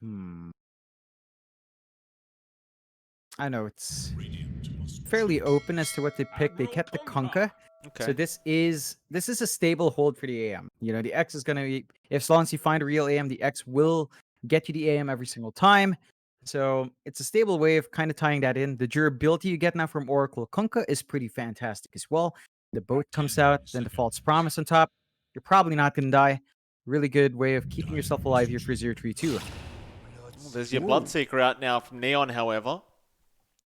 Hmm. I know it's fairly open as to what they picked. They kept the Kunkka. So Okay. this is a stable hold for the AM. You know, the X is gonna be, if as long as you find a real AM, the X will get you the AM every single time. So it's a stable way of kind of tying that in. The durability you get now from Oracle Kunkka is pretty fantastic as well. The boat comes out, then the false promise on top. You're probably not gonna die. Really good way of keeping yourself alive here for 032. Well, there's your Ooh. Bloodseeker out now from Neon, however.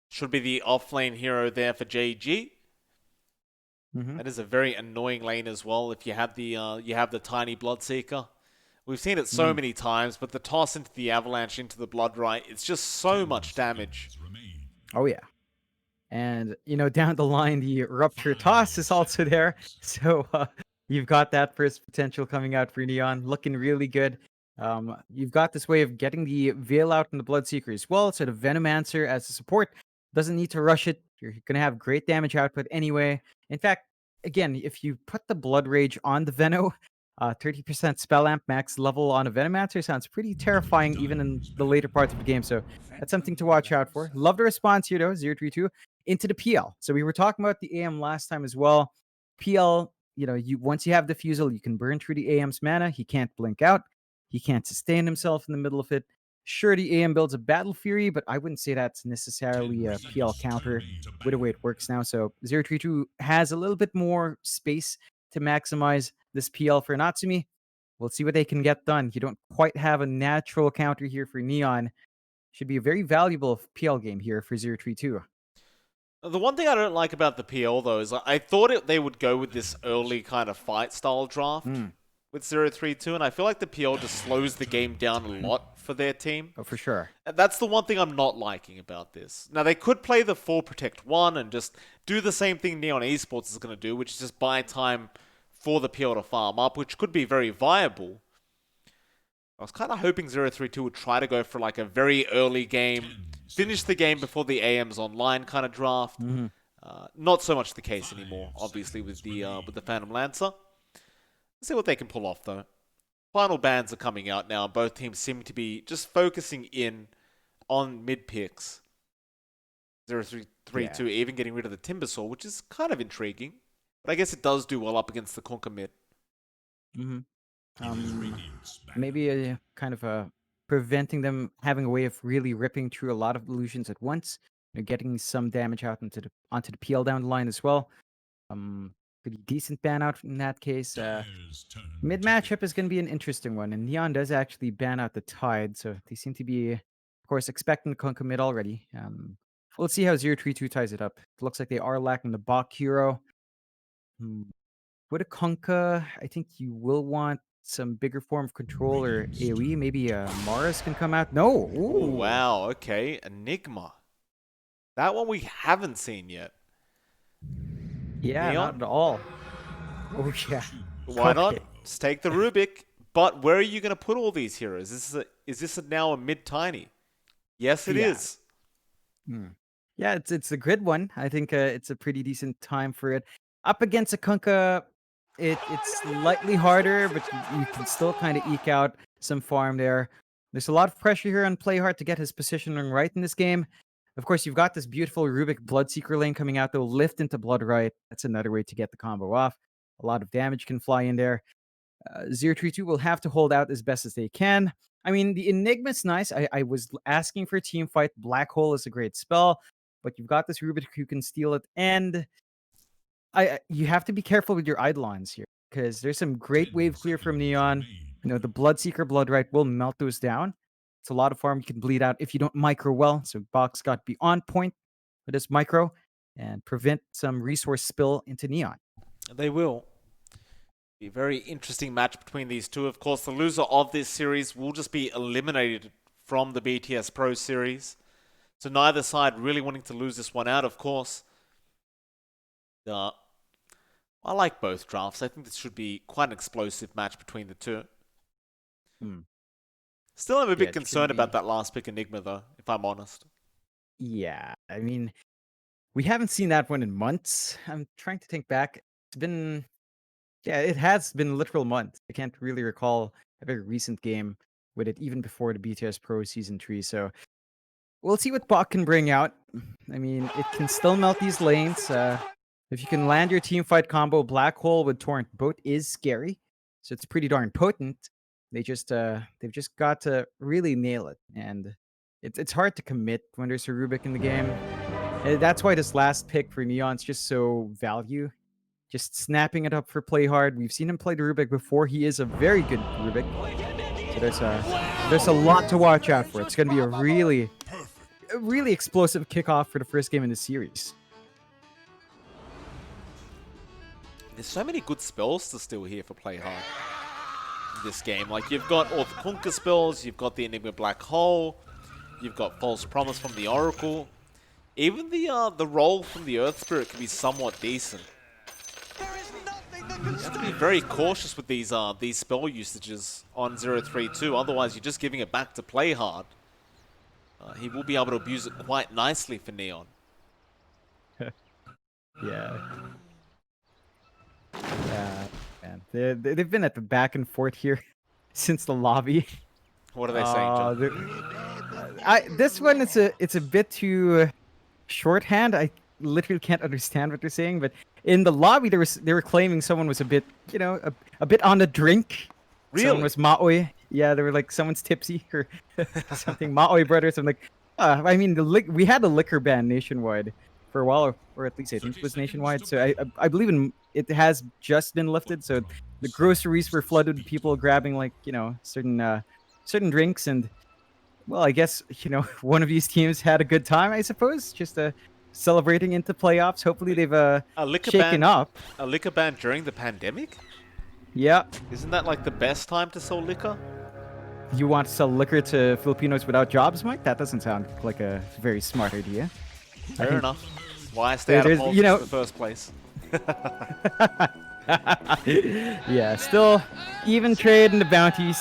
Should be the off-lane hero there for JG. Hmm. That is a very annoying lane as well. If you have the tiny Bloodseeker, we've seen it so many times. But the toss into the avalanche into the blood right, it's just so much damage. Oh yeah. And, down the line, the Rupture Toss is also there. So you've got that first potential coming out for Neon, looking really good. You've got this way of getting the Veil out and the Bloodseeker as well. So the Venomancer as a support doesn't need to rush it. You're going to have great damage output anyway. In fact, again, if you put the Blood Rage on the Veno, 30% spell amp max level on a Venomancer sounds pretty terrifying even in the later parts of the game. So that's something to watch out for. Love the response here, though, 032 into the PL. So we were talking about the AM last time as well. PL, you once you have Diffusal, you can burn through the AM's mana. He can't blink out. He can't sustain himself in the middle of it. Sure, the AM builds a Battle Fury, but I wouldn't say that's necessarily a PL counter with the way it works now. So 032 has a little bit more space to maximize this PL for Natsumi. We'll see what they can get done. You don't quite have a natural counter here for Neon. Should be a very valuable PL game here for 032. The one thing I don't like about the PL though is I thought they would go with this early kind of fight style draft Mm. with 032, and I feel like the PL just slows the game down a lot for their team. Oh, for sure. And that's the one thing I'm not liking about this. Now, they could play the 4 Protect 1 and just do the same thing Neon Esports is going to do, which is just buy time for the PL to farm up, which could be very viable. I was kind of hoping 032 would try to go for like a very early game, finish the game before the AM's online kind of draft. Mhm. Not so much the case anymore, obviously, with the Phantom Lancer. Let's see what they can pull off, though. Final bans are coming out now. Both teams seem to be just focusing in on mid picks. 032 Yeah. even getting rid of the Timbersaw, which is kind of intriguing. But I guess it does do well up against the Conquer mid. Mhm. Maybe kind of preventing them having a way of really ripping through a lot of illusions at once. Getting some damage out onto the PL down the line as well. Pretty decent ban out in that case. Mid matchup is going to be an interesting one, and Neon does actually ban out the Tide, so they seem to be, of course, expecting the Kunkka mid already. We'll see how 032 ties it up. It looks like they are lacking the Bach hero. Hmm. With a Kunkka, I think you will want some bigger form of control or AoE. Maybe Mars can come out. No. Oh, Ooh. wow. Okay. Enigma. That one we haven't seen yet. Yeah, not Neon? at all. Oh yeah. Why Okay. not? Just take the Rubik. But where are you going to put all these heroes? Is this now a mid tiny? Yes, it Yeah. is. Hmm. Yeah, it's a good one. I think it's a pretty decent time for it. Up against a Kunkka, it's slightly harder, but you can still kind of eke out some farm there. There's a lot of pressure here on Playhard to get his positioning right in this game. Of course, you've got this beautiful Rubik Bloodseeker lane coming out. They'll lift into Blood Right. That's another way to get the combo off. A lot of damage can fly in there. 032 will have to hold out as best as they can. I mean, the Enigma's nice. I was asking for a team fight. Black Hole is a great spell, but you've got this Rubik who can steal it. And you have to be careful with your Eidolons here because there's some great wave clear from Neon. The Bloodseeker Bloodright will melt those down. It's a lot of farm you can bleed out if you don't micro well. So Box got to be on point with this micro and prevent some resource spill into Neon. They will. Be a very interesting match between these two. Of course, the loser of this series will just be eliminated from the BTS Pro Series. So neither side really wanting to lose this one out, of course. I like both drafts. I think this should be quite an explosive match between the two. Hmm. Still, I'm a Yeah, bit it should concerned about be. that last pick Enigma, though, if I'm honest. Yeah, I mean, we haven't seen that one in months. I'm trying to think back. It's been, yeah, it has been literal months. I can't really recall a very recent game with it even before the BTS Pro Season 3. So we'll see what Bot can bring out. I mean, it can still melt these lanes. If you can land your team fight combo, Black Hole with Torrent both is scary. So it's pretty darn potent. They've just got to really nail it. And it's hard to commit when there's a Rubik in the game. And that's why this last pick for Neon's just so value. Just snapping it up for play hard. We've seen him play the Rubik before. He is a very good Rubik. So there's a lot to watch out for. It's going to be a really explosive kickoff for the first game in the series. There's so many good spells to steal here for play hard in this game. Like, you've got all the Kunkka spells, you've got the Enigma Black Hole, you've got False Promise from the Oracle. Even the roll from the Earth Spirit can be somewhat decent. You have to be very cautious with these spell usages on 032, otherwise you're just giving it back to play hard. He will be able to abuse it quite nicely for Neon. Yeah. Yeah, man. They've been at the back and forth here since the lobby. What are they saying, John? This one, it's a bit too shorthand. I literally can't understand what they're saying, but in the lobby they were claiming someone was a bit, a bit on the drink. Really? Someone was Maoi. Yeah, they were like, someone's tipsy or something. Maoi brothers. I'm like, I mean, we had a liquor ban nationwide for a while, or at least I think it was nationwide. So I believe it has just been lifted. So the groceries were flooded with people grabbing, like, certain drinks, and well, I guess one of these teams had a good time, I suppose, just celebrating into playoffs. Hopefully they've shaken up. A liquor ban during the pandemic? Yeah. Isn't that like the best time to sell liquor? You want to sell liquor to Filipinos without jobs, Mike? That doesn't sound like a very smart idea. Fair enough. Why stay out of politics in the first place? Yeah, still even trade in the bounties.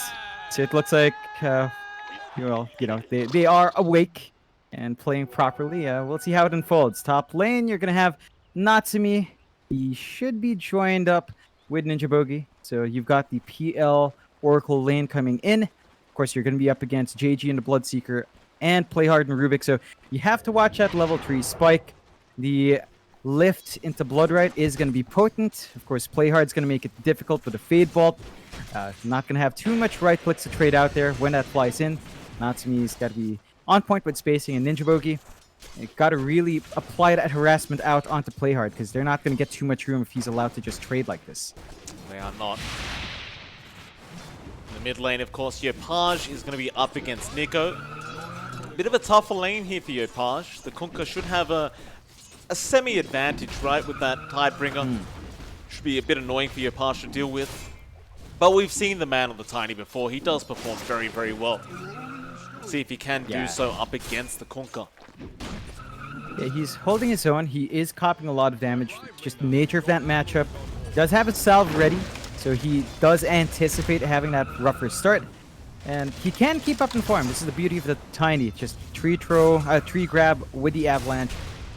So it looks like, they are awake and playing properly. We'll see how it unfolds. Top lane, you're going to have Natsumi. He should be joined up with Ninja Bogey. So you've got the PL Oracle lane coming in. Of course, you're going to be up against JG and the Bloodseeker and Playhard and Rubik. So you have to watch that level 3 spike. The lift into Bloodrite is going to be potent. Of course, Playhard's going to make it difficult with a Fade Bolt. Not going to have too much right clicks to trade out there when that flies in. Natsumi's got to be on point with spacing, and Ninja Bogey, you got to really apply that harassment out onto Playhard, because they're not going to get too much room if he's allowed to just trade like this. They are not. In the mid lane, of course, Yopaj is going to be up against Nico. Bit of a tougher lane here for Yopaj. The Kunkka should have a semi-advantage, right, with that Tidebringer. Should be a bit annoying for Yopaj to deal with. But we've seen the man on the Tiny before. He does perform very, very well. See if he can do so up against the Kunkka. Yeah, he's holding his own. He is copying a lot of damage. Just the nature of that matchup. Does have his salve ready, so he does anticipate having that rougher start. And he can keep up in form. This is the beauty of the Tiny. Just tree grab with the Avalanche.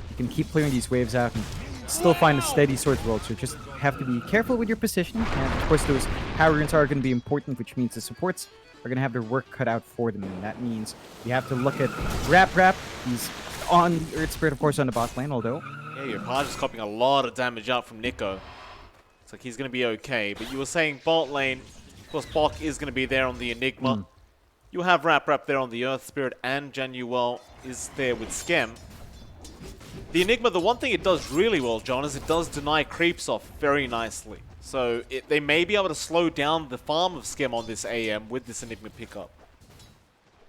You can keep clearing these waves out and still find a steady swords roll. So just have to be careful with your positioning. And of course, those power runes are going to be important, which means the supports are going to have their work cut out for them. And that means you have to look at Rap. He's on the Earth Spirit, of course, on the bot lane, although... Yeah, Yopaj is copying a lot of damage out from Nico. It's like he's going to be okay. But you were saying bot lane, of course, Bok is going to be there on the Enigma. You have Rap there on the Earth Spirit, and Januel is there with Skem. The Enigma, the one thing it does really well, John, is it does deny creeps off very nicely. So they may be able to slow down the farm of Skem on this AM with this Enigma pickup.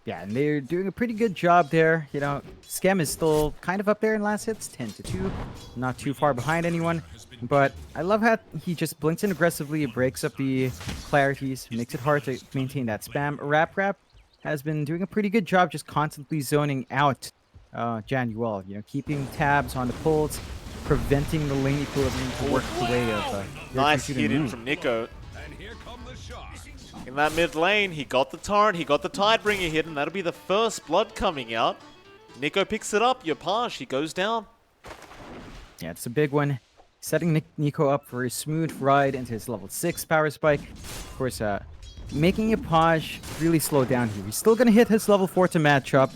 Yeah, and they're doing a pretty good job there. Skem is still kind of up there in last hits, 10-2. Not too far behind anyone. But I love how he just blinks in aggressively, breaks up the clarities, makes it hard to maintain that spam. Rap has been doing a pretty good job just constantly zoning out Januel, keeping tabs on the pulls, preventing the lane equilibrium to work the way of... nice hit in from Nico. In that mid lane, he got the torrent, he got the Tidebringer hit, and that'll be the first blood coming out. Nico picks it up, Yopaj, he goes down. Yeah, it's a big one. Setting Nico up for a smooth ride into his level 6 power spike. Of course, making Yapaj really slow down here. He's still going to hit his level 4 to match up.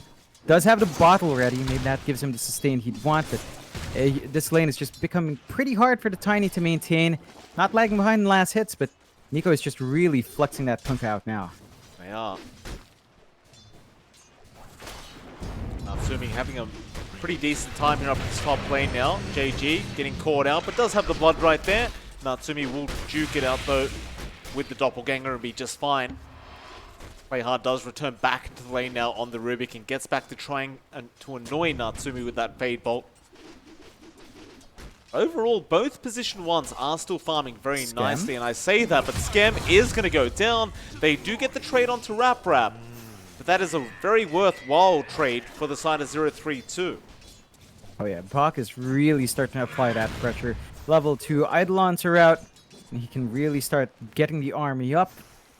Does have the bot already. Maybe that gives him the sustain he'd want, but this lane is just becoming pretty hard for the Tiny to maintain. Not lagging behind in the last hits, but Nico is just really flexing that punk out now. They are. Natsumi having a pretty decent time here up in this top lane now. JG getting caught out, but does have the blood right there. Natsumi will duke it out though with the doppelganger and be just fine. Playhard does return back into the lane now on the Rubik and gets back to trying to annoy Natsumi with that Fade Bolt. Overall, both position ones are still farming very nicely, and I say that, but Skem is going to go down. They do get the trade onto Rap, but that is a very worthwhile trade for the side of 0-3-2. Oh yeah, Bach is really starting to apply that pressure. Level 2 Eidolons are out, and he can really start getting the army up.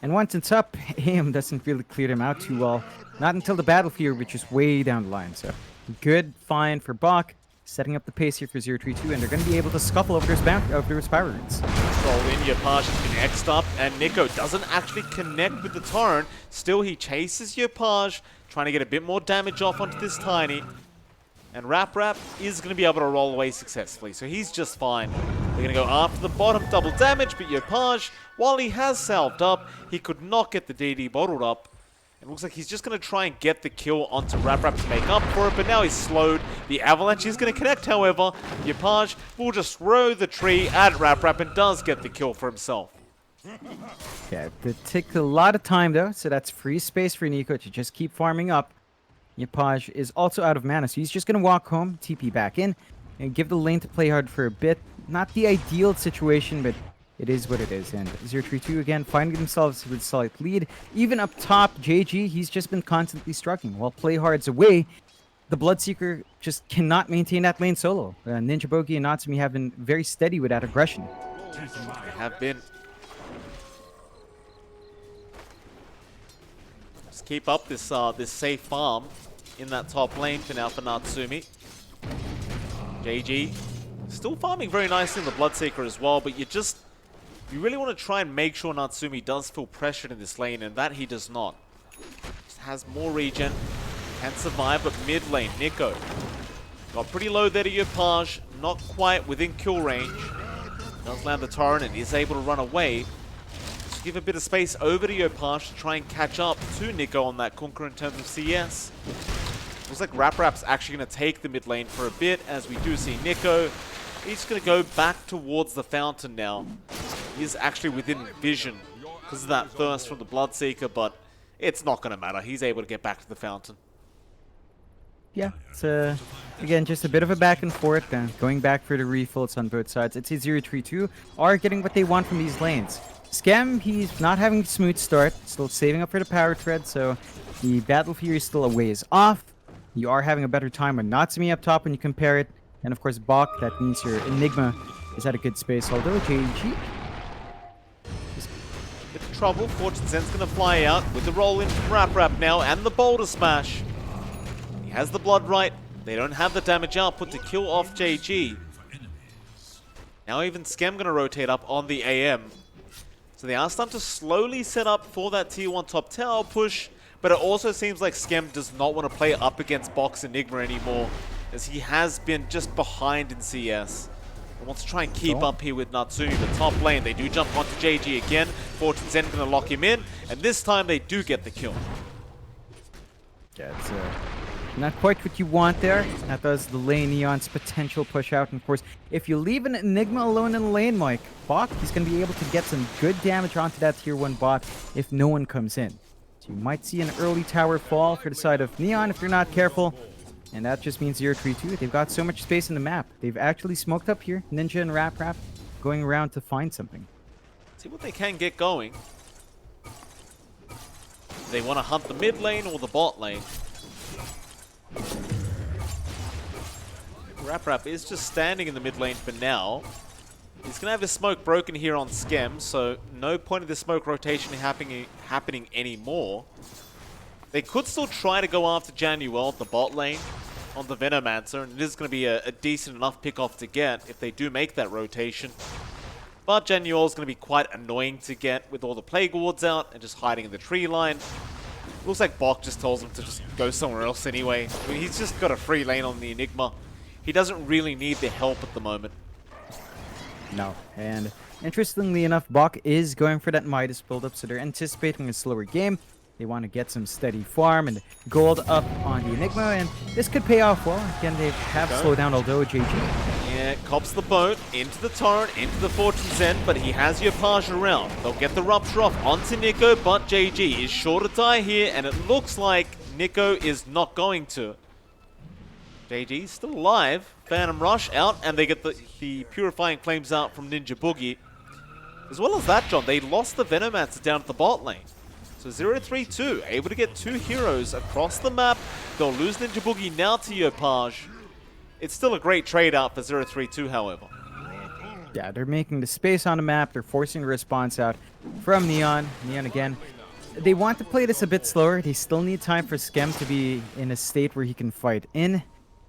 And once it's up, AM doesn't really clear them out too well. Not until the battlefield, which is way down the line. So, good find for Bach, setting up the pace here for 0-3-2, and they're going to be able to scuffle over his power runes. Roll in, Yapaj has been X'd up, and Nico doesn't actually connect with the turn. Still, he chases Yapaj, trying to get a bit more damage off onto this Tiny. And Rap is going to be able to roll away successfully, so he's just fine. They're going to go after the bottom double damage, but Yapaj, while he has salved up, he could not get the DD bottled up. It looks like he's just going to try and get the kill onto Rap to make up for it, but now he's slowed. The avalanche is going to connect, however. Yapaj will just throw the tree at Rap and does get the kill for himself. Yeah, it takes a lot of time though, so that's free space for Nico to just keep farming up. Yapaj is also out of mana, so he's just going to walk home, TP back in, and give the lane to Playhard for a bit. Not the ideal situation, but it is what it is. And 0-3-2 again, finding themselves with a slight lead. Even up top, JG, he's just been constantly struggling. While Playhard's away, the Bloodseeker just cannot maintain that lane solo. Ninja Bogi and Natsumi have been very steady with that aggression. They have been. Just keep up this this safe farm in that top lane for now for Natsumi. JG still farming very nicely in the Bloodseeker as well, but you really want to try and make sure Natsumi does feel pressured in this lane, and that he does not. Just has more regen, can survive, but mid lane, Nico got pretty low there to Yapaj, not quite within kill range. Does land the torrent and is able to run away. Just give a bit of space over to Yapaj to try and catch up to Nico on that Kunker in terms of CS. Looks like Rap's actually going to take the mid lane for a bit, as we do see Nico. He's going to go back towards the fountain now. He is actually within vision because of that thirst from the Bloodseeker, but it's not going to matter. He's able to get back to the fountain. Yeah, it's again just a bit of a back and forth, going back for the refills on both sides. It's a 0-3-2 are getting what they want from these lanes. Scam, he's not having a smooth start, still saving up for the power thread, so the Battle Fury is still a ways off. You are having a better time with Natsumi up top when you compare it. And of course, Bach, that means your Enigma is at a good space, although JG... Bit of trouble, Fortune Zen's going to fly out with the roll in from Rap now and the Boulder Smash. He has the blood right. They don't have the damage output to kill off JG. Now even Skem going to rotate up on the AM. So they are starting to slowly set up for that tier 1 top tower push, but it also seems like Skem does not want to play up against Box Enigma anymore, as he has been just behind in CS. He wants to try and keep up here with Natsumi, the top lane. They do jump onto JG again. Fortune Zen going to lock him in, and this time they do get the kill. Yeah, it's not quite what you want there. That does delay Neon's potential push out. And of course, if you leave an Enigma alone in the lane, Mike, Bach, he's going to be able to get some good damage onto that tier 1 bot if no one comes in. So you might see an early tower fall for the side of Neon if you're not careful. And that just means 0-3-2. They've got so much space in the map. They've actually smoked up here. Ninja and Rap going around to find something. See what they can get going. They want to hunt the mid lane or the bot lane. Rap is just standing in the mid lane for now. He's going to have his smoke broken here on Skem, so no point of the smoke rotation happening anymore. They could still try to go after Januel, the bot lane, on the Venomancer, and it is going to be a decent enough pick-off to get if they do make that rotation. But Genuel is going to be quite annoying to get with all the Plague Wards out and just hiding in the tree line. Looks like Bok just tells him to just go somewhere else anyway. I mean, he's just got a free lane on the Enigma. He doesn't really need the help at the moment. No, and interestingly enough, Bok is going for that Midas build-up, so they're anticipating a slower game. They want to get some steady farm and gold up on the Enigma, and this could pay off well. Again, they have slowed down, although JG. Yeah, cops the boat, into the torrent, into the Fortune's End, but he has Yopaj around. They'll get the Rupture off onto Nico, but JG is sure to die here, and it looks like Nico is not going to. JG still alive. Phantom Rush out, and they get the Purifying Flames out from Ninja Boogie. As well as that, John, they lost the Venomancer down at the bot lane. So 0-3-2, able to get 2 heroes across the map. They'll lose Ninja Boogie now to Yopaj. It's still a great trade out for 0-3-2, however. Yeah, they're making the space on the map. They're forcing the response out from Neon. Neon again. They want to play this a bit slower. They still need time for Skem to be in a state where he can fight in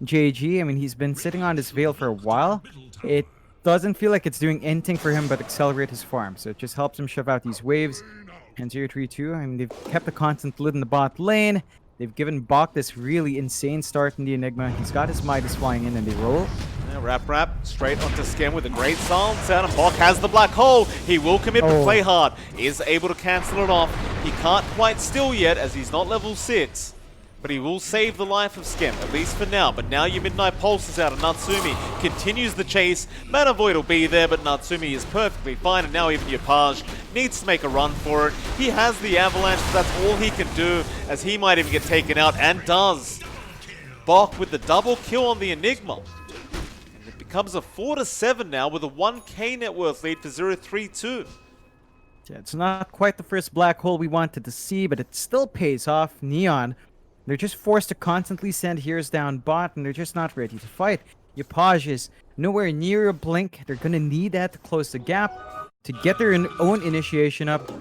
JG. I mean, he's been sitting on this Veil for a while. It doesn't feel like it's doing anything for him but accelerate his farm. So it just helps him shove out these waves. And 0-3-2, I mean, they've kept a constant lid in the bot lane. They've given Bok this really insane start in the Enigma. He's got his Midas flying in and they roll. Yeah, Rap straight onto Skem with a great silence out, and Bok has the black hole. He will commit but play hard. Is able to cancel it off. He can't quite steal yet as he's not level 6. But he will save the life of Skem, at least for now. But now your Midnight Pulse is out, and Natsumi continues the chase. Mana Void will be there, but Natsumi is perfectly fine, and now even Yopaj needs to make a run for it. He has the Avalanche, but that's all he can do, as he might even get taken out, and does. Bok with the double kill on the Enigma. And it becomes a 4-7 now, with a 1k net worth lead for 0-3-2. Yeah, it's not quite the first black hole we wanted to see, but it still pays off. Neon, they're just forced to constantly send heroes down bot, and they're just not ready to fight. Yopaj is nowhere near a blink. They're going to need that to close the gap, to get their own initiation up.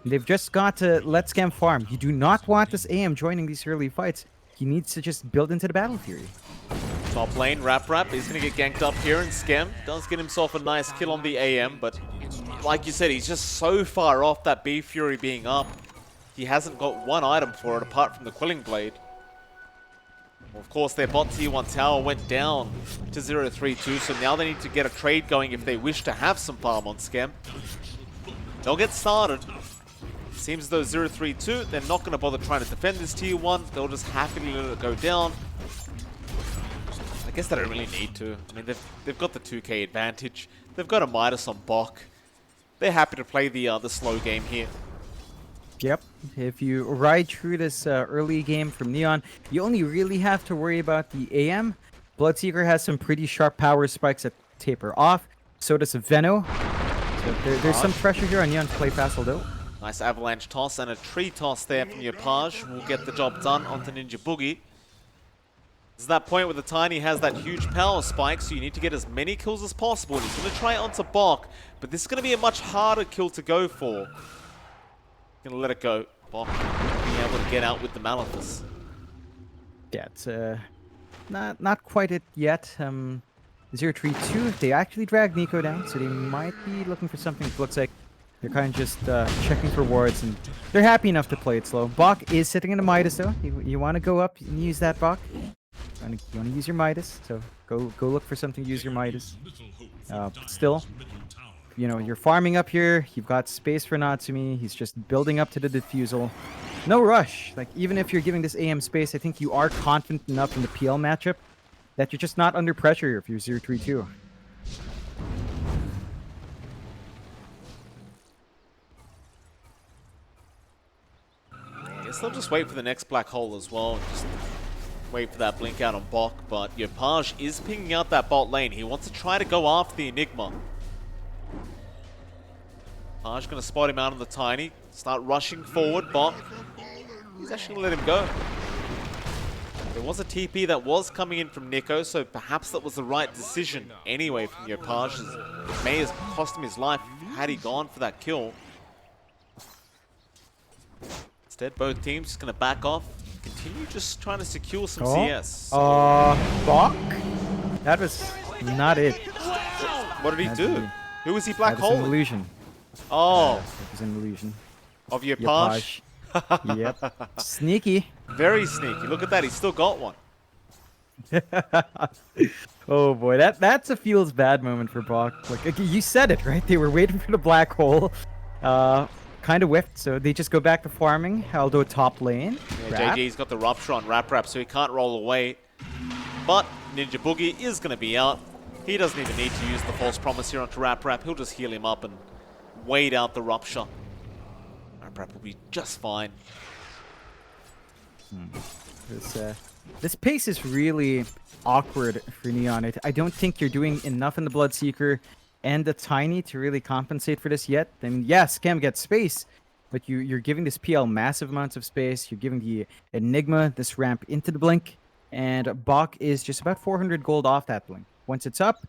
They've just got to let Skem farm. You do not want this AM joining these early fights. He needs to just build into the battle fury. Top lane, Rap is going to get ganked up here, and Skem does get himself a nice kill on the AM, but like you said, he's just so far off that B Fury being up. He hasn't got one item for it apart from the Quelling Blade. Well, of course, their bot tier 1 tower went down to 0-3-2, so now they need to get a trade going if they wish to have some farm on Skem. They'll get started. Seems as though 0-3-2, they're not going to bother trying to defend this tier 1. They'll just happily let it go down. I guess they don't really need to. I mean, they've got the 2k advantage. They've got a Midas on Bok. They're happy to play the slow game here. Yep, if you ride through this early game from Neon, you only really have to worry about the AM. Bloodseeker has some pretty sharp power spikes that taper off. So does Veno. So there's some pressure here on Neon to play fast, although. Nice Avalanche toss and a tree toss there from Yopaj. Will get the job done onto Ninja Boogie. This is that point where the Tiny has that huge power spike, so you need to get as many kills as possible. And he's going to try it onto Bok, but this is going to be a much harder kill to go for. Gonna let it go. Bok being able to get out with the Malefice. Yeah, it's not quite it yet. 0-3-2, they actually dragged Nico down, so they might be looking for something. It looks like they're kind of just checking for wards, and they're happy enough to play it slow. Bok is sitting in a Midas, though. You want to go up and use that, Bok? You want to use your Midas, so go look for something to use your Midas. Still, you know, you're farming up here. You've got space for Natsumi. He's just building up to the defusal. No rush. Like, even if you're giving this AM space, I think you are confident enough in the PL matchup that you're just not under pressure if you're 0-3-2. I guess they'll just wait for the next black hole as well. And just wait for that blink out on Bok. But Yopaj is pinging out that bot lane. He wants to try to go after the Enigma. Yopaj going to spot him out on the Tiny. Start rushing forward. Bok, he's actually going to let him go. There was a TP that was coming in from Nico, so perhaps that was the right decision anyway from Yopaj. It may have cost him his life had he gone for that kill. Instead, both teams just going to back off. Continue just trying to secure some CS. Bok? That was not it. What did he do? Who was he black That was an hole? illusion. Oh, It was an illusion. of your Yapaj. Paj. Yep. Sneaky. Very sneaky. Look at that. He's still got one. Oh boy, that's a feels bad moment for Bach. Like you said it, right? They were waiting for the black hole. Kind of whiffed, so they just go back to farming. Aldo top lane. Yeah, JJ's got the rupture on Rap, so he can't roll away. But Ninja Boogie is going to be out. He doesn't even need to use the false promise here onto Rap. He'll just heal him up and wait out the rupture. Rap will be just fine. This pace is really awkward for Neon. I don't think you're doing enough in the Bloodseeker and the Tiny to really compensate for this yet. I mean, yeah, Scam gets space, but you're giving this PL massive amounts of space. You're giving the Enigma this ramp into the Blink, and Bach is just about 400 gold off that Blink. Once it's up,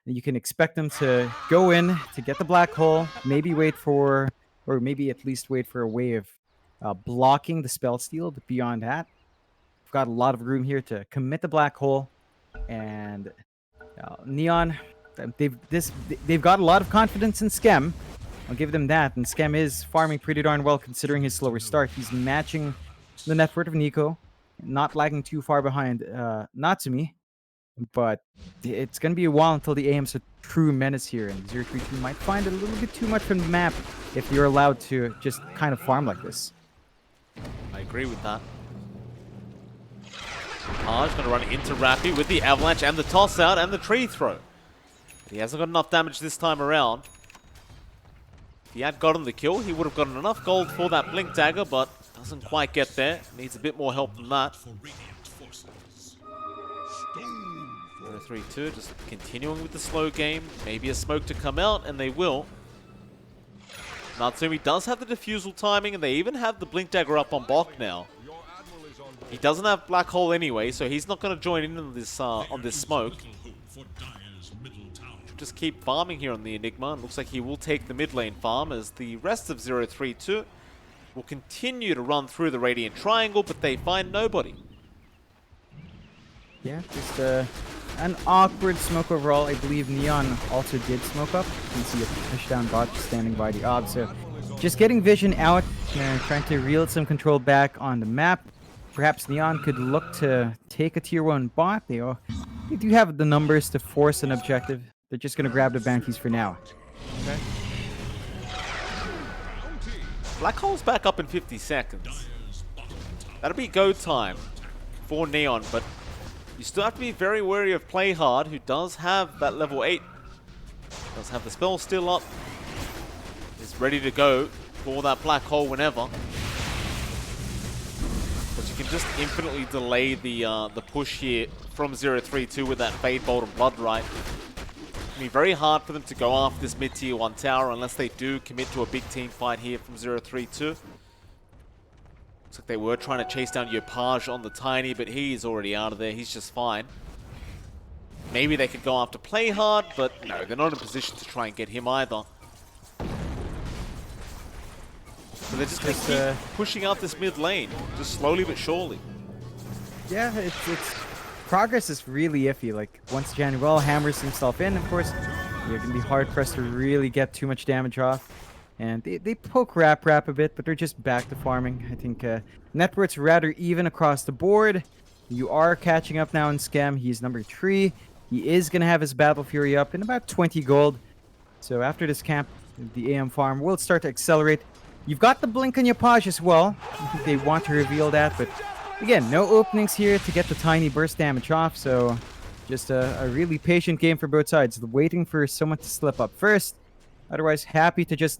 you can expect them to go in to get the black hole, maybe wait for, or maybe at least wait for a way of blocking the spell steal, but beyond that, we've got a lot of room here to commit the black hole, and Neon, they've got a lot of confidence in Skem. I'll give them that, and Skem is farming pretty darn well considering his slower start. He's matching the net worth of Nico, not lagging too far behind Natsumi, but it's going to be a while until the AM's a true menace here, and 032 might find a little bit too much from the map if you're allowed to just kind of farm like this. I agree with that. Paj going to run into Rappy with the avalanche and the toss out and the tree throw. He hasn't got enough damage this time around. If he had gotten the kill, he would have gotten enough gold for that Blink Dagger, but doesn't quite get there. Needs a bit more help than that. 0-3-2, just continuing with the slow game. Maybe a smoke to come out, and they will. Natsumi does have the defusal timing, and they even have the Blink Dagger up on Bok now. He doesn't have Black Hole anyway, so he's not going to join in on this smoke. Just keep farming here on the Enigma. It looks like he will take the mid lane farm as the rest of 032 will continue to run through the Radiant Triangle, but they find nobody. Yeah, just an awkward smoke overall. I believe Neon also did smoke up. You can see a pushdown bot standing by the ob. So just getting vision out and trying to reel some control back on the map. Perhaps Neon could look to take a tier 1 bot. They do have the numbers to force an objective. They're just going to grab the bounties for now. Okay. Black Hole's back up in 50 seconds. That'll be go time for Neon, but you still have to be very wary of Playhard, who does have that level 8. Does have the spell still up. Is ready to go for that Black Hole whenever. But you can just infinitely delay the push here from 032 with that Fade Bolt and Blood Right. It'll be very hard for them to go after this mid-tier 1 tower unless they do commit to a big team fight here from 032. Looks like they were trying to chase down Yopaj on the Tiny, but he's already out of there. He's just fine. Maybe they could go after Playhard, but no, they're not in a position to try and get him either. So they're just going to keep pushing out this mid lane, just slowly but surely. Yeah, it's progress is really iffy. Like once Januel hammers himself in, of course, you're gonna be hard pressed to really get too much damage off. And they poke Rap a bit, but they're just back to farming. I think net worth's rather even across the board. You are catching up now in Scam. He's number 3. He is gonna have his Battle Fury up in about 20 gold. So after this camp, the AM farm will start to accelerate. You've got the Blink on your Paj as well. I think they want to reveal that, but again, no openings here to get the tiny burst damage off, so just a really patient game for both sides. Waiting for someone to slip up first. Otherwise, happy to just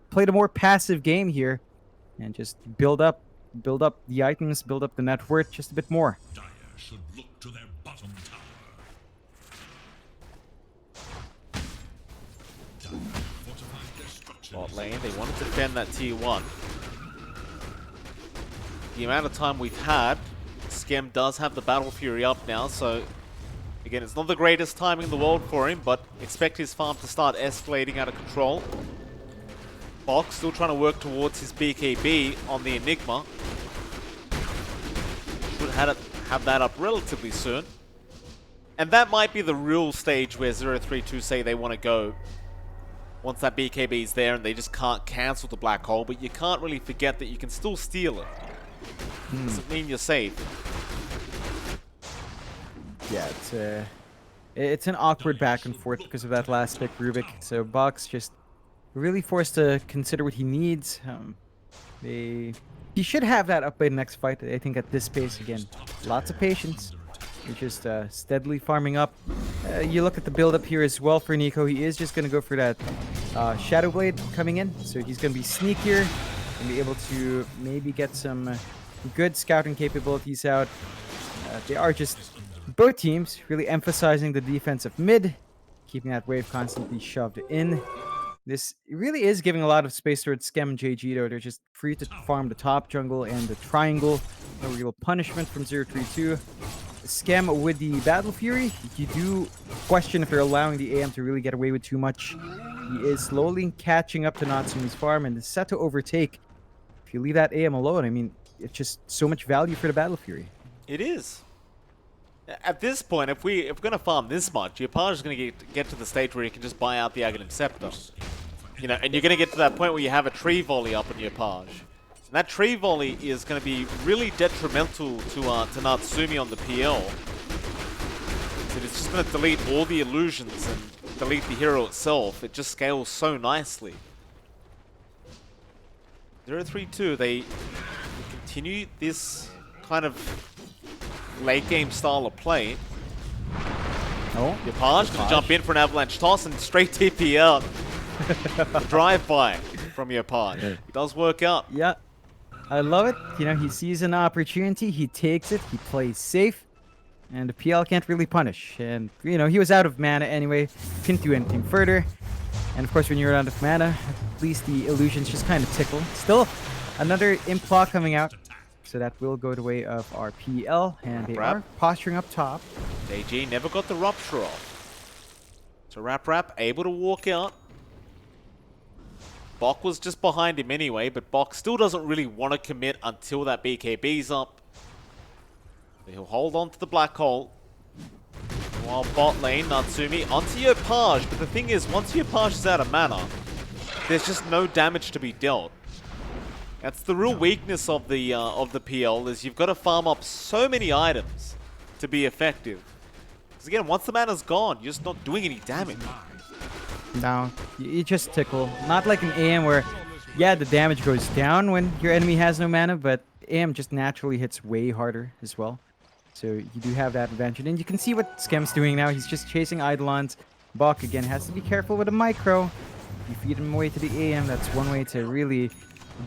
play the more passive game here and just build up the items, build up the net worth just a bit more. Dire should look to their bottom tower. Bot lane, they want to defend that tier 1. The amount of time we've had, Skem does have the Battle Fury up now, so again, it's not the greatest timing in the world for him, but expect his farm to start escalating out of control. Box still trying to work towards his BKB on the Enigma. Should have that up relatively soon. And that might be the real stage where 032 say they want to go. once that BKB is there and they just can't cancel the black hole, but you can't really forget that you can still steal it. Doesn't mean you're safe. Yeah, it's an awkward back and forth because of that last pick, Rubik. So Box just really forced to consider what he needs. He should have that up by the next fight. I think at this pace again, lots of patience. He's just steadily farming up. You look at the build up here as well for Nico. He is just gonna go for that Shadow Blade coming in. So he's gonna be sneakier and be able to maybe get some good scouting capabilities out. They are just both teams really emphasizing the defensive mid, keeping that wave constantly shoved in. This really is giving a lot of space towards Schem and JG, though. They're just free to farm the top jungle and the triangle. No real punishment from 032. Schem with the Battle Fury, you do question if they're allowing the AM to really get away with too much. He is slowly catching up to Natsumi's farm and is set to overtake. If you leave that AM alone, I mean, it's just so much value for the Battle Fury. It is. At this point, if we're going to farm this much, your Page is going to get to the stage where you can just buy out the Aghanim Scepter. You know, and you're going to get to that point where you have a tree volley up on your Page. And that tree volley is going to be really detrimental to Natsumi on the PL. So it's just going to delete all the illusions and delete the hero itself. It just scales so nicely. 032, they continue this kind of late game style of play. Oh, Your Page going to jump in for an avalanche toss and straight TP out. Drive-by from your Page. It does work out. yeah. I love it. You know, he sees an opportunity, he takes it, he plays safe, and the PL can't really punish. And, you know, he was out of mana anyway, couldn't do anything further. And of course, when you're out of mana, at least the illusions just kind of tickle. Still, another Implot coming out. So that will go the way of our PL, and they are posturing up top. JG never got the rupture off. So Rap able to walk out. Bok was just behind him anyway, but Bok still doesn't really want to commit until that BKB's up. He'll hold on to the black hole. While bot lane, Natsumi onto your Page, but the thing is, once your Page is out of mana, there's just no damage to be dealt. That's the real weakness of the PL, is you've got to farm up so many items to be effective. Because again, once the mana's gone, you're just not doing any damage. No, you just tickle. Not like an AM where, yeah, the damage goes down when your enemy has no mana, but AM just naturally hits way harder as well. So you do have that advantage. And you can see what Schem's doing now. He's just chasing Eidolons. Bok, again, has to be careful with a micro. You feed him away to the AM, that's one way to really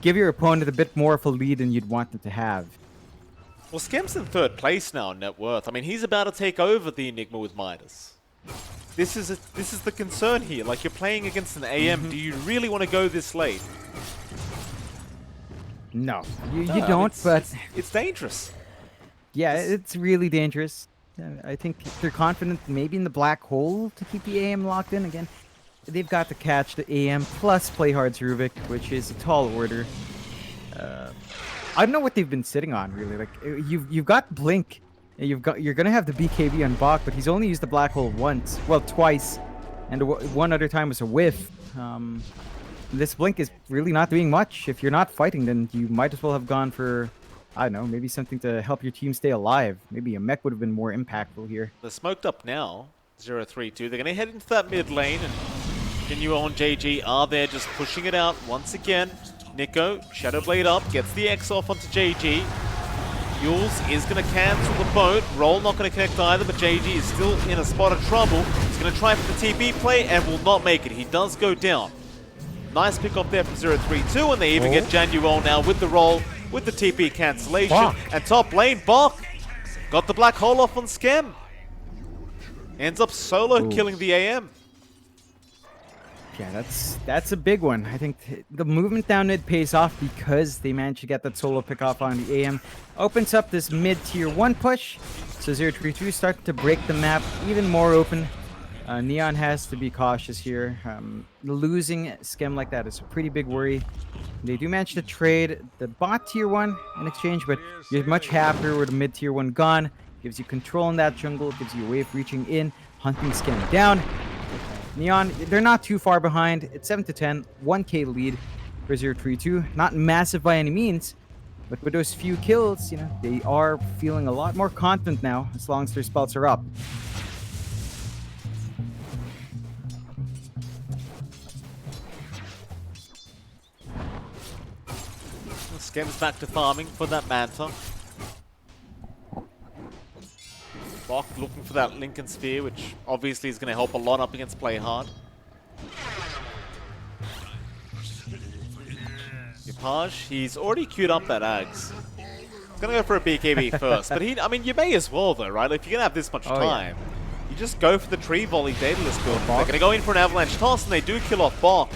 give your opponent a bit more of a lead than you'd want them to have. Well, Schem's in 3rd place now in net worth. I mean, he's about to take over the Enigma with Midas. This is the concern here. Like, you're playing against an AM. Do you really want to go this late? No, you don't, but it's dangerous. Yeah, it's really dangerous. I think if they're confident maybe in the black hole to keep the AM locked in again, they've got to catch the AM plus play hard Rubik, which is a tall order. I don't know what they've been sitting on really. Like you've got Blink, you're gonna have the BKB on Bok, but he's only used the black hole once, well twice, and one other time was a whiff. This Blink is really not doing much. If you're not fighting, then you might as well have gone for, I don't know, maybe something to help your team stay alive. Maybe a mech would have been more impactful here. They're smoked up now. 032. They're going to head into that mid lane, and Genuo and JG are there just pushing it out once again. Nico, Shadow Blade up, gets the X off onto JG. Yules is going to cancel the boat. Roll not going to connect either, but JG is still in a spot of trouble. He's going to try for the TP play and will not make it. He does go down. Nice pick up there from 032, and they even get Januel now with the roll, with the TP cancellation. Bok. And top lane, Bok got the black hole off on Schem. Ends up solo killing the AM. Yeah, that's a big one. I think the movement down mid pays off because they managed to get that solo pick off on the AM. Opens up this mid tier 1 push. So 032 starting to break the map even more open. Neon has to be cautious here. Losing Schem like that is a pretty big worry. They do manage to trade the bot tier 1 in exchange, but you're much happier with the mid tier 1 gone. Gives you control in that jungle, gives you a way of reaching in, hunting Schem down. Neon, they're not too far behind. It's 7-10, 1K lead for 032. Not massive by any means, but with those few kills, you know, they are feeling a lot more confident now as long as their spells are up. Skims back to farming for that Manta. Bok looking for that Lincoln Sphere, which obviously is going to help a lot up against Play Hard. Yapaj, he's already queued up that Ags. He's going to go for a BKB first, but I mean, you may as well though, right? If you're going to have this much time, you just go for the tree volley Daedalus build. They're going to go in for an avalanche toss, and they do kill off Bok.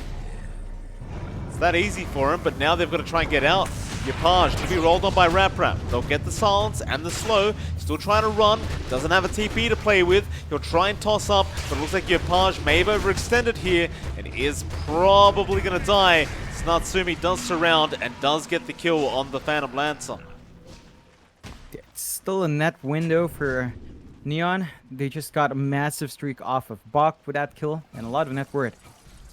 It's that easy for him, but now they've got to try and get out. Yapaj to be rolled on by Rap. They'll get the silence and the slow. Still trying to run. Doesn't have a TP to play with. He'll try and toss up, but it looks like Yapaj may have overextended here and is probably going to die. Natsumi does surround and does get the kill on the Phantom Lancer. It's still a net window for Neon. They just got a massive streak off of Bok with that kill and a lot of net worth.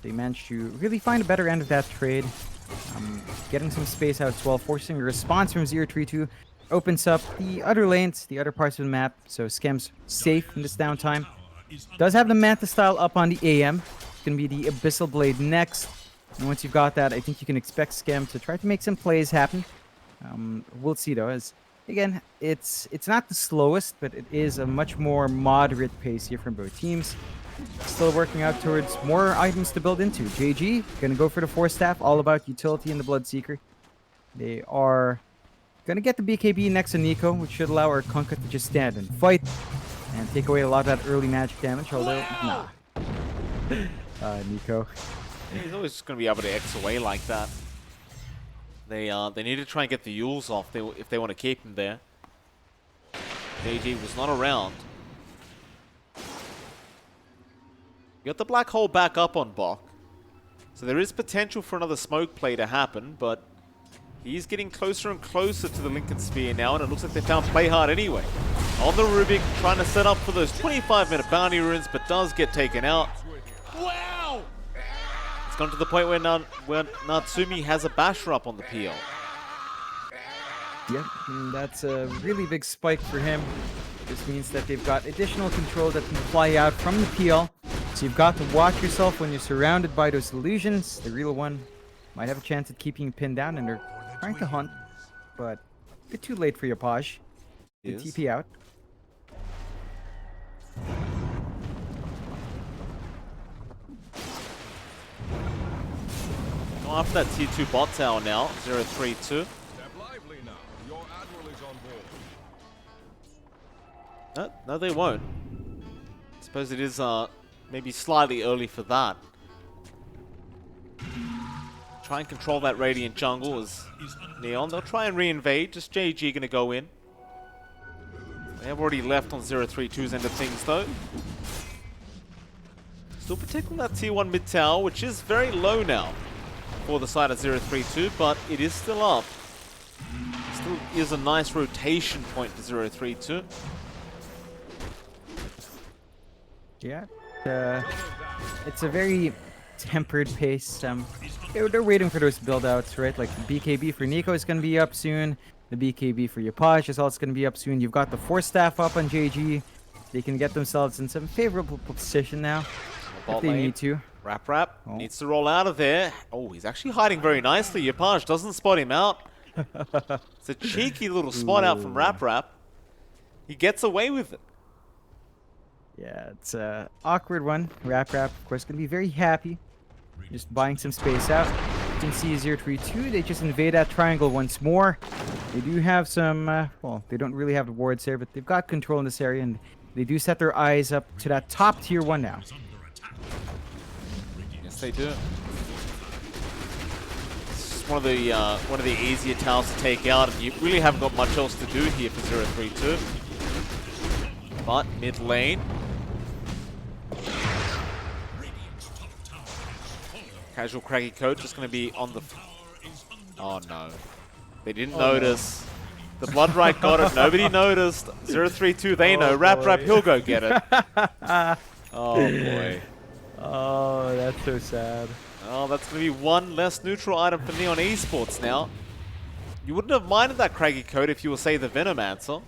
They managed to really find a better end of that trade. Getting some space out as well, forcing a response from 032. Opens up the other lanes, the other parts of the map, so Skem's safe in this downtime. Does have the Manta style up on the AM. It's going to be the Abyssal Blade next. And once you've got that, I think you can expect Skem to try to make some plays happen. We'll see though, as again, it's not the slowest, but it is a much more moderate pace here from both teams. Still working out towards more items to build into. JG gonna go for the Force Staff, all about utility in the Bloodseeker. They are gonna get the BKB next to Nico, which should allow our Kunkka to just stand and fight and take away a lot of that early magic damage. Although, nah, Nico. He's always just going to be able to X away like that. They need to try and get the Yules off if they want to keep him there. JG was not around. You got the black hole back up on Bok. So there is potential for another smoke play to happen, but he's getting closer and closer to the Lincoln Sphere now, and it looks like they found Play Hard anyway. On the Rubik, trying to set up for those 25-minute bounty runes, but does get taken out. Wow! It's gone to the point where Natsumi has a basher up on the PL. Yep, that's a really big spike for him. This means that they've got additional control that can fly out from the PL. So you've got to watch yourself when you're surrounded by those illusions. The real one might have a chance at keeping you pinned down, and they're trying to hunt, but a bit too late for your Paj. They TP out. Going after that tier 2 bot tower now, 032. No, they won't. I suppose it is maybe slightly early for that. Try and control that Radiant jungle as Neon. They'll try and re-invade. Just JG going to go in. They have already left on 032's end of things though. Still protecting that tier 1 mid tower, which is very low now for the side of 032, but it is still up. Still is a nice rotation point for 032. Yeah, it's a very tempered pace. They're waiting for those build-outs, right? Like the BKB for Nico is going to be up soon. The BKB for Yapaj is also going to be up soon. You've got the Force Staff up on JG. They can get themselves in some favorable position now if they need to. Rap needs to roll out of there. Oh, he's actually hiding very nicely. Yapaj doesn't spot him out. It's a cheeky little spot out from Rap. He gets away with it. Yeah, it's an awkward one. Rap, of course, going to be very happy. Just buying some space out. You can see 032, they just invade that triangle once more. They do have some, well, they don't really have the wards there, but they've got control in this area, and they do set their eyes up to that top tier 1 now. Yes, they do. It's one of the easier towers to take out, and you really haven't got much else to do here for 032. But mid lane. Casual craggy coach is going to be on the... Oh no. They didn't notice. No. The Blood Right got it. Nobody noticed. 032, they know. Rap, he'll go get it. Oh boy. Oh, that's so sad. Oh, that's going to be one less neutral item for Neon Esports now. You wouldn't have minded that Craggy Coat if you were, say, the Venomancer.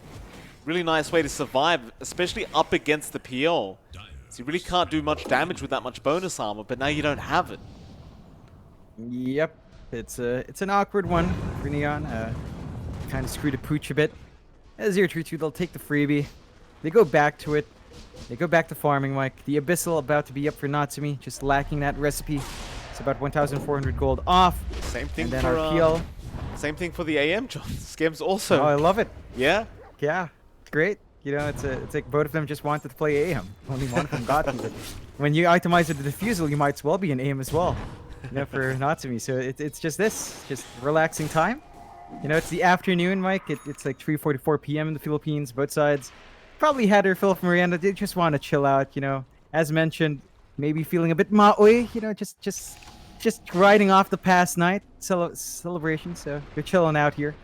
Really nice way to survive, especially up against the PL. So you really can't do much damage with that much bonus armor, but now you don't have it. Yep, it's an awkward one for Neon. Kind of screwed a pooch a bit. As 0-3-2, they'll take the freebie. They go back to it. They go back to farming, Mike. The Abyssal about to be up for Natsumi, just lacking that recipe. It's about 1,400 gold off. Same thing and then for our PL. Same thing for the AM, John. Skims also. Oh, I love it. Yeah. Yeah, it's great. You know, it's like both of them just wanted to play AM. Only one of them got to. But when you itemize the defusal, you might as well be an AM as well. You know, for Natsumi. So it's just this, just relaxing time. You know, it's the afternoon, Mike. It's like 3:44 p.m. in the Philippines. Both sides probably had their fill of merienda. They just want to chill out. You know, as mentioned, maybe feeling a bit maoy. You know, just riding off the past night celebration. So they're chilling out here.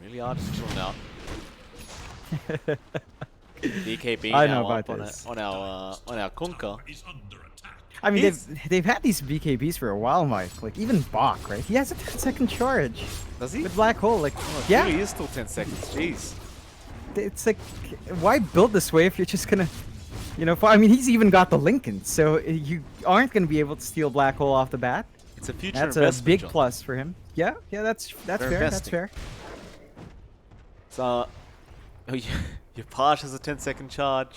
Really hard to chill now. BKB I now know about up this. on our Kunka. Is under attack. I mean, He's- they've had these BKBs for a while, Mike. Like even Bach, right? He has a 10-second charge Does he? with Black Hole. Like, Oh, yeah, He is still 10 seconds. Jeez. it's like, why build this way if you're just gonna, you know? I mean, he's even got the Lincoln, so you aren't gonna be able to steal Black Hole off the bat. It's a future That's a investment, big John. plus for him. Yeah, that's They're fair. That's investing. fair. So, oh, your Parsh has a 10-second charge.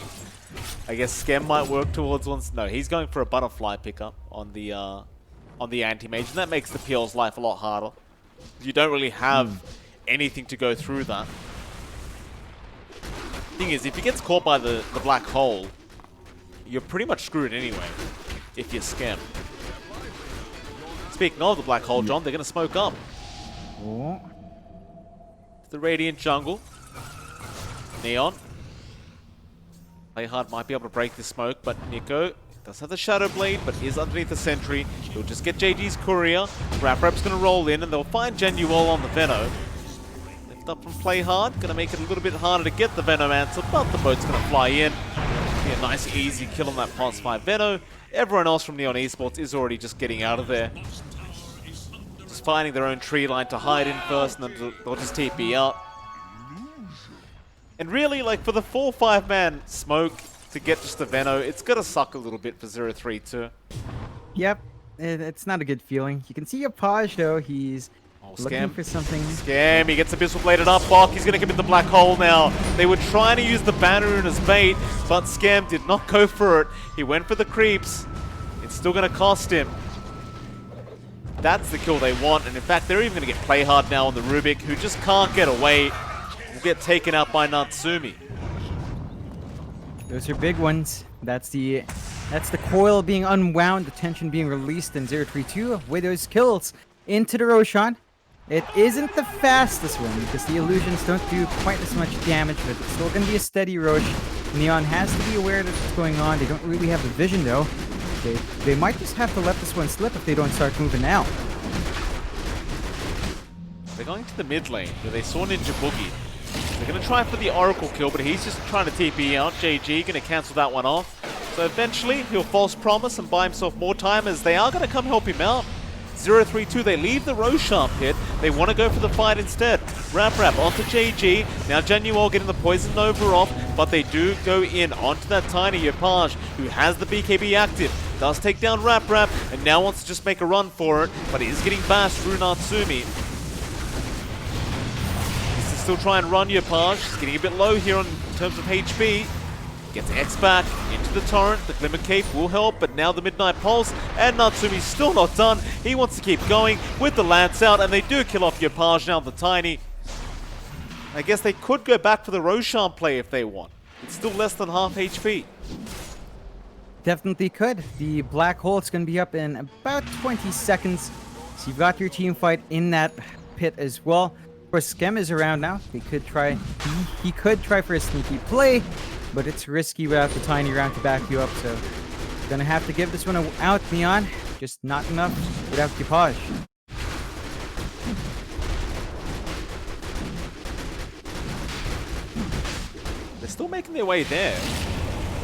I guess Skem might work towards one. No, he's going for a butterfly pickup on the anti-mage, and that makes the PL's life a lot harder. You don't really have anything to go through that. Thing is, if he gets caught by the black hole, you're pretty much screwed anyway. If you're Skem. Speaking of the black hole, John, they're gonna smoke up. Oh. The Radiant jungle. Neon. Playhard might be able to break the smoke, but Nico does have the Shadow Blade, but is underneath the sentry. He'll just get JG's courier. Raprap's going to roll in, and they'll find Genuol on the Veno. Lift up from Playhard. Going to make it a little bit harder to get the Venomancer, but the boat's going to fly in. Be a nice, easy kill on that Pulse 5 Veno. Everyone else from Neon Esports is already just getting out of there. Just finding their own tree line to hide in first, and then they'll just TP out. And really, like, for the 4-5-man smoke to get just the Veno, it's gonna suck a little bit for 0-3-2. Yep, it's not a good feeling. You can see Apaj though. He's looking Scam. for something. Scam, he gets Abyssal Bladed up, Bok, he's gonna commit the Black Hole now. They were trying to use the Banner as bait, but Scam did not go for it. He went for the creeps. It's still gonna cost him. That's the kill they want, and in fact, they're even gonna get Playhard now on the Rubik, who just can't get away. Will get taken out by Natsumi. Those are big ones. That's the coil being unwound, the tension being released in 0-3-2 with those kills into the Roshan. It isn't the fastest one because the illusions don't do quite as much damage, but it's still going to be a steady Rosh. Neon has to be aware that what's going on. They don't really have the vision though. They might just have to let this one slip if they don't start moving now. They're going to the mid lane where they saw Ninja Boogie. They're going to try for the Oracle kill, but he's just trying to TP out. JG going to cancel that one off. So eventually, he'll false promise and buy himself more time as they are going to come help him out. 0-3-2, they leave the Roshan pit. They want to go for the fight instead. Raprap onto JG. Now Genuol getting the Poison Nova off, but they do go in onto that tiny Yopaj, who has the BKB active. Does take down Raprap, and now wants to just make a run for it, but he is getting bashed through Natsumi. Still try and run Yopaj. He's getting a bit low here in terms of HP. Gets X back into the torrent. The Glimmer Cape will help, but now the Midnight Pulse, and Natsumi's still not done. He wants to keep going with the Lance out, and they do kill off Yopaj now, the Tiny. I guess they could go back for the Roshan play if they want. It's still less than half HP. Definitely could. The Black Hole is going to be up in about 20 seconds. So you've got your team fight in that pit as well. Of course, Skem is around now. He could try for a sneaky play, but it's risky without the tiny round to back you up. So gonna have to give this one out, Neon. Just not enough without Yopaj. They're still making their way there.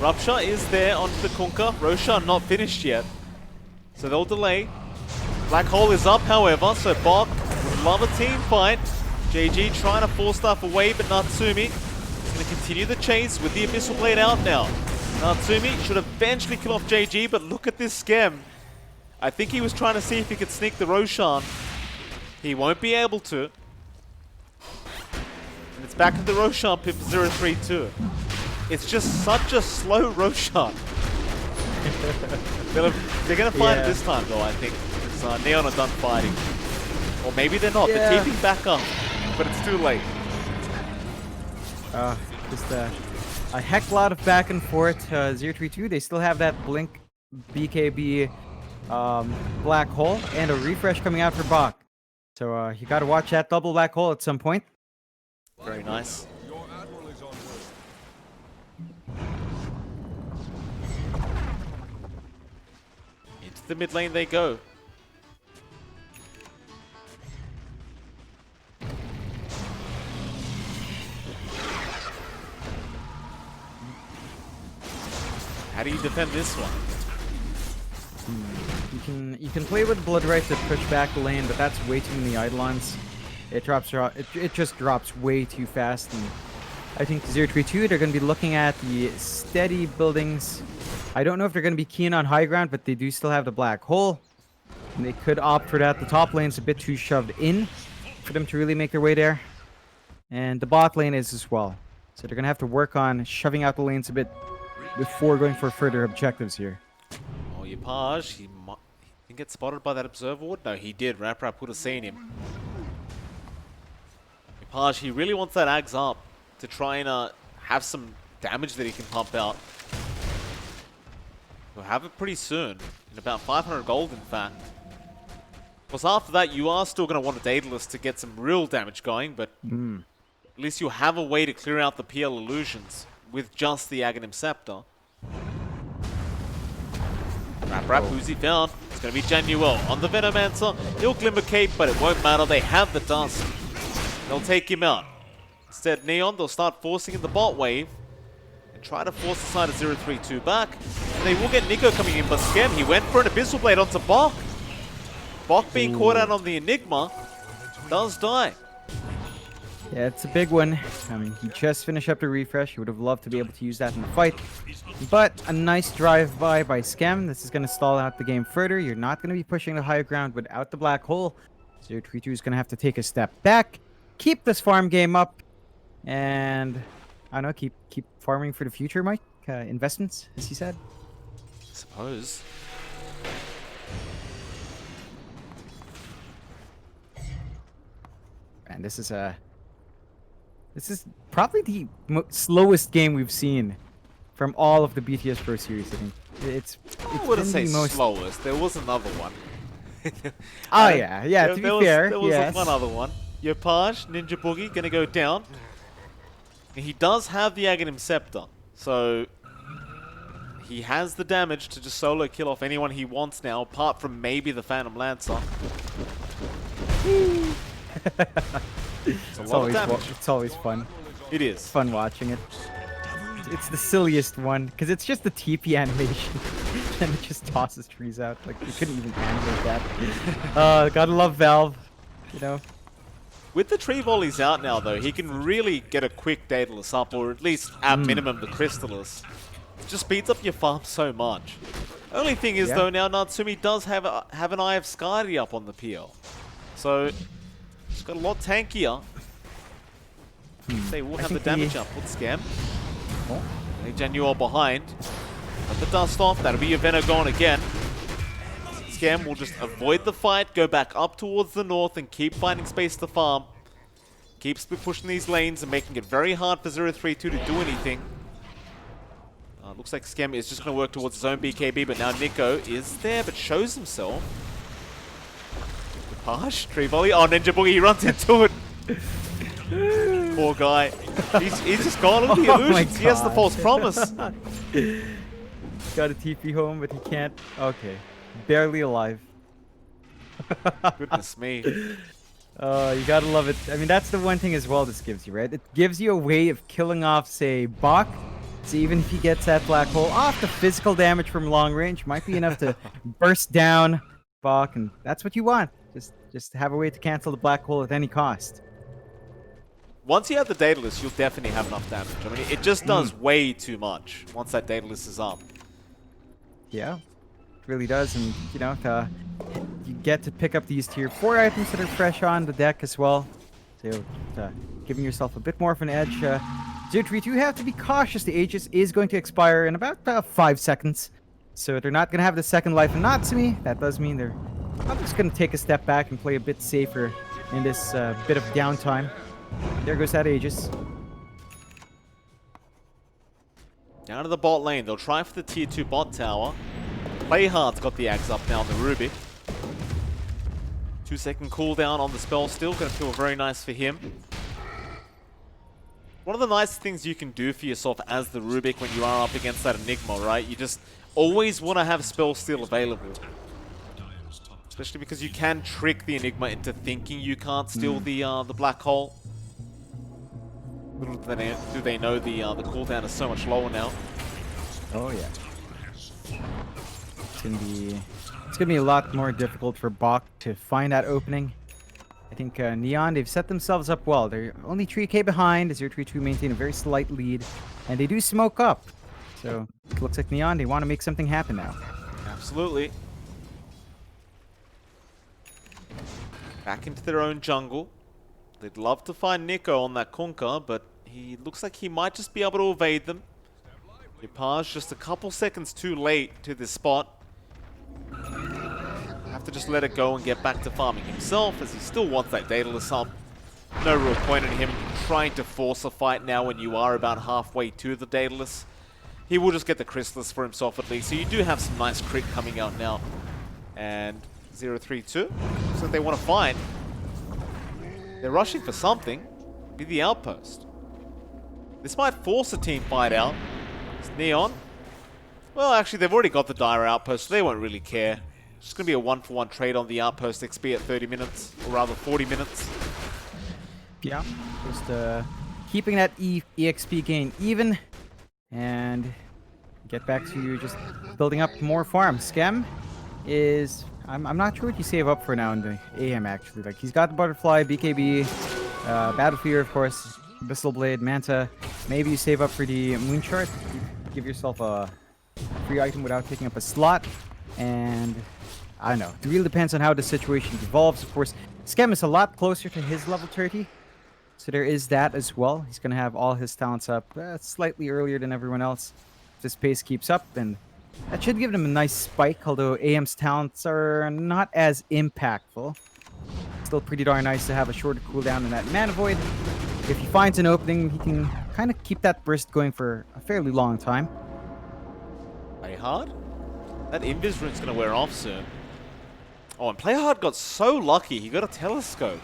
Rupture is there onto the Kunkka. Roshan not finished yet. So they'll delay. Black Hole is up, however, so Bok would love a team fight. JG trying to force stuff away, but Natsumi is going to continue the chase with the Abyssal Blade out now. Natsumi should eventually kill off JG, but look at this scam. I think he was trying to see if he could sneak the Roshan. He won't be able to. And it's back to the Roshan pip 032. It's just such a slow Roshan. They're going to fight it this time, though, I think. Because Neon are done fighting. Or maybe they're not. Yeah. They're keeping back up. But it's too late. Just a heck lot of back and forth. 032, they still have that Blink BKB Black Hole and a refresh coming out for Bok. So you got to watch that double Black Hole at some point. Very nice. Into the mid lane they go. How do you defend this one? You can play with Blood Right to push back the lane, but that's way too many Eidolons. It just drops way too fast, and I think 032 they're going to be looking at the steady buildings. I don't know if they're going to be keen on high ground, but they do still have the Black Hole, and they could opt for that. The top lane's a bit too shoved in for them to really make their way there, and the bot lane is as well. So they're going to have to work on shoving out the lanes a bit before going for further objectives here. Oh, Yapaj, he didn't get spotted by that observer ward? No, he did. Raprap would have seen him. Yapaj, he really wants that Ags up to try and have some damage that he can pump out. We'll have it pretty soon, in about 500 gold in fact. Because after that, you are still going to want a Daedalus to get some real damage going, but at least you'll have a way to clear out the PL illusions with just the Aghanim Scepter. Rap, who's he found? It's going to be Januel on the Venomancer. He'll Glimmer Cape, but it won't matter. They have the dust. They'll take him out. Instead, Neon, they'll start forcing in the bot wave and try to force the side of 032 back. And they will get Nico coming in, but Skem, he went for an Abyssal Blade onto Bok. Bok being caught out on the Enigma does die. Yeah, it's a big one. I mean, he just finished up the refresh. He would have loved to be able to use that in the fight. But a nice drive-by by Scam. This is going to stall out the game further. You're not going to be pushing the higher ground without the Black Hole. 032 is going to have to take a step back, keep this farm game up, and, I don't know, keep farming for the future, Mike? Investments, as he said? I suppose. And this is probably the slowest game we've seen from all of the BTS Pro Series. I think it's I wouldn't say been the most slowest. There was another one. Oh yeah. To be fair, there was yes. one other one. Yopaj, Ninja Boogie, gonna go down. He does have the Aghanim Scepter, so he has the damage to just solo kill off anyone he wants now, apart from maybe the Phantom Lancer. It's always fun. It is. It's fun watching it. It's the silliest one because it's just the TP animation and it just tosses trees out. Like you couldn't even animate that. Gotta love Valve, you know. With the tree volleys out now, though, he can really get a quick Daedalus up, or at least at minimum the Crystalus. It just speeds up your farm so much. Only thing is, though, now Natsumi does have an Eye of Skadi up on the PL, so it's got a lot tankier. They will have the damage up. What's Scam? Januel behind. Got the dust off. That'll be your Venom gone again. Scam will just avoid the fight, go back up towards the north, and keep finding space to farm. Keeps pushing these lanes and making it very hard for 032 to do anything. Looks like Scam is just going to work towards his own BKB, but now Nico is there, but shows himself. Harsh, tree volley. Oh, Ninja Boogie, he runs into it. Poor guy. He's just gone on the illusions. He has the false promise. Got a TP home, but he can't. Okay. Barely alive. Goodness me. You gotta love it. I mean, that's the one thing as well this gives you, right? It gives you a way of killing off, say, Bach. So even if he gets that black hole off, the physical damage from long range might be enough to burst down Bach, and that's what you want. Just have a way to cancel the black hole at any cost. Once you have the Daedalus, you'll definitely have enough damage. I mean, it just does way too much once that Daedalus is up. Yeah, it really does, and you know, you get to pick up these tier 4 items that are fresh on the deck as well. So, giving yourself a bit more of an edge. 0-3, you have to be cautious. The Aegis is going to expire in about 5 seconds. So they're not going to have the second life in Natsumi. That does mean they're just going to take a step back and play a bit safer in this bit of downtime. There goes that Aegis. Down to the bot lane. They'll try for the tier 2 bot tower. Playhard's got the Axe up now on the Rubik. 2-second cooldown on the spell still. Going to feel very nice for him. One of the nice things you can do for yourself as the Rubik when you are up against that Enigma, right? You just always want to have spell steal available. Especially because you can trick the Enigma into thinking you can't steal the black hole. Little do they know the cooldown is so much lower now. Oh yeah. It's gonna be a lot more difficult for Bach to find that opening. I think Neon, they've set themselves up well. They're only 3k behind as 0-3-2 maintain a very slight lead, and they do smoke up. So it looks like Neon, they want to make something happen now. Absolutely. Back into their own jungle. They'd love to find Nico on that Kunkka, but he looks like he might just be able to evade them. Lepage just a couple seconds too late to this spot. Have to just let it go and get back to farming himself, as he still wants that Daedalus up. No real point in him trying to force a fight now when you are about halfway to the Daedalus. He will just get the Chrysalis for himself at least, so you do have some nice crit coming out now. And 0-3-2, looks like they want to fight. They're rushing for something. Be the outpost. This might force a team fight out. It's Neon. Well, actually, they've already got the Dire outpost, so they won't really care. It's just going to be a 1-for-1 trade on the outpost XP at 30 minutes, or rather 40 minutes. Yeah, just keeping that EXP gain even, and get back to just building up more farms. Skem is... I'm not sure what you save up for now in the AM, actually. Like, he's got the Butterfly, BKB, Battlefear, of course, Abyssal Blade, Manta. Maybe you save up for the Moonshard. Give yourself a free item without taking up a slot. And I don't know. It really depends on how the situation evolves. Of course, Skem is a lot closer to his level 30. So there is that as well. He's going to have all his talents up slightly earlier than everyone else. If this pace keeps up, then that should give them a nice spike, although AM's talents are not as impactful. Still pretty darn nice to have a shorter cooldown in that Mana Void. If he finds an opening, he can kind of keep that burst going for a fairly long time. Play hard? That Invis rune's going to wear off soon. Oh, and Play Hard got so lucky. He got a telescope.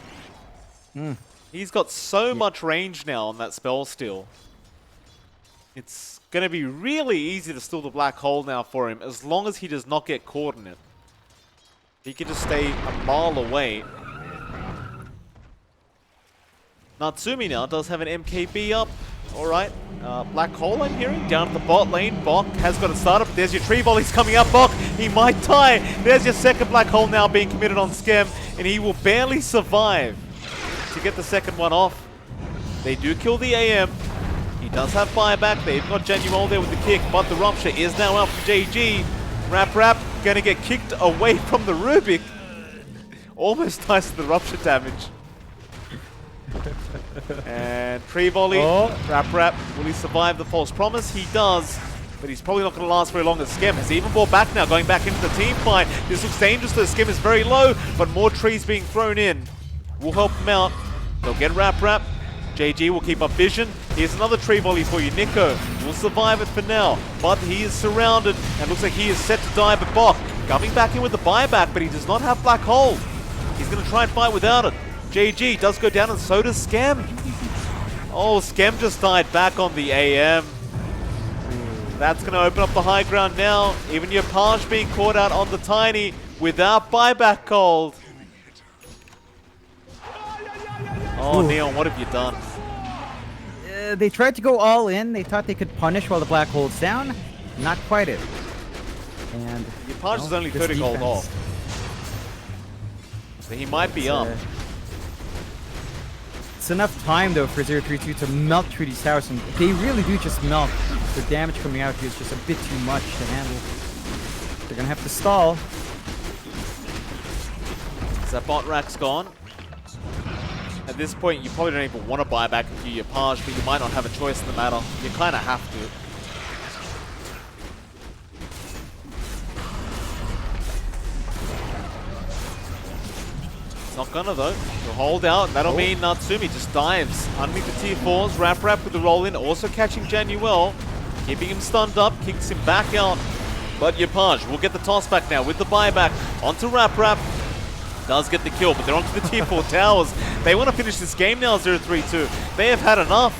He's got so much range now on that spell steal. It's going to be really easy to steal the black hole now for him, as long as he does not get caught in it. He can just stay a mile away. Natsumi now does have an MKB up. Alright. Black hole, I'm hearing. Down at the bot lane. Bok has got a startup. There's your tree volleys coming up. Bok, he might die. There's your second black hole now being committed on Skem, and he will barely survive to get the second one off. They do kill the AM. He does have buyback. They've got Genuel there with the kick, but the Rupture is now out for JG. Rap gonna get kicked away from the Rubik. Almost dies to the Rupture damage. And tree volley. Rap. Will he survive the false promise? He does. But he's probably not going to last very long as Skem has even brought back now, going back into the team fight. This looks dangerous though. Skem is very low, but more trees being thrown in will help him out. They'll get Rap. JG will keep up vision. Here's another tree volley for you. Nico will survive it for now, but he is surrounded and looks like he is set to die. But Bok coming back in with the buyback, but he does not have black hole. He's going to try and fight without it. JG does go down, and so does Skem. Oh, Skem just died back on the AM. That's going to open up the high ground now. Even your Page being caught out on the Tiny without buyback cold. Oh, Ooh. Neon, what have you done? They tried to go all in. They thought they could punish while the black hole's down. Not quite it. And Your punch is only this 30 gold defense, off. So he might be it's, up. It's enough time though for 032 to melt through these towers, and they really do just melt. The damage coming out here is just a bit too much to handle. They're gonna have to stall. So that bot rack's gone. At this point, you probably don't even want to buy back a few Page, but you might not have a choice in the matter. You kind of have to. It's not gonna though. He'll hold out, and that'll mean Natsumi just dives underneath the tier 4s. Rap with the roll in, also catching Januel, keeping him stunned up, kicks him back out. But Page will get the toss back now with the buyback onto Rap. Does get the kill, but they're onto the tier 4 towers. They want to finish this game now, 032. They have had enough.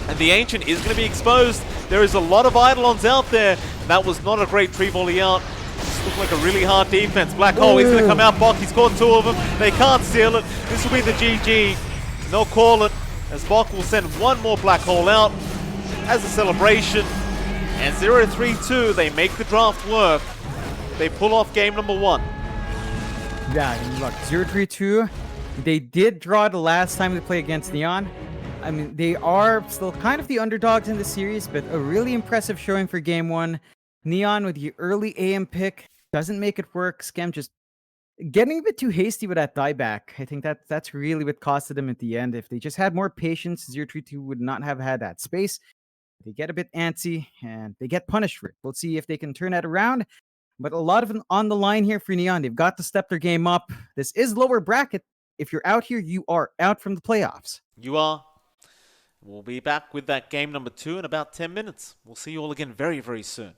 And the Ancient is going to be exposed. There is a lot of Eidolons out there. That was not a great tree volley out. This looked like a really hard defense. Black Hole, he's going to come out. Bok, he's caught 2 of them. They can't steal it. This will be the GG. They'll call it, as Bok will send 1 more Black Hole out as a celebration. And 032, they make the draft work. They pull off game number 1. Yeah, and look, 032, they did draw the last time they played against Neon. I mean, they are still kind of the underdogs in the series, but a really impressive showing for game 1. Neon with the early AM pick doesn't make it work. Scam just getting a bit too hasty with that dieback. I think that's really what costed them at the end. If they just had more patience, 032 would not have had that space. They get a bit antsy, and they get punished for it. We'll see if they can turn that around. But a lot of them on the line here for Neon. They've got to step their game up. This is lower bracket. If you're out here, you are out from the playoffs. You are. We'll be back with that game number 2 in about 10 minutes. We'll see you all again very, very soon.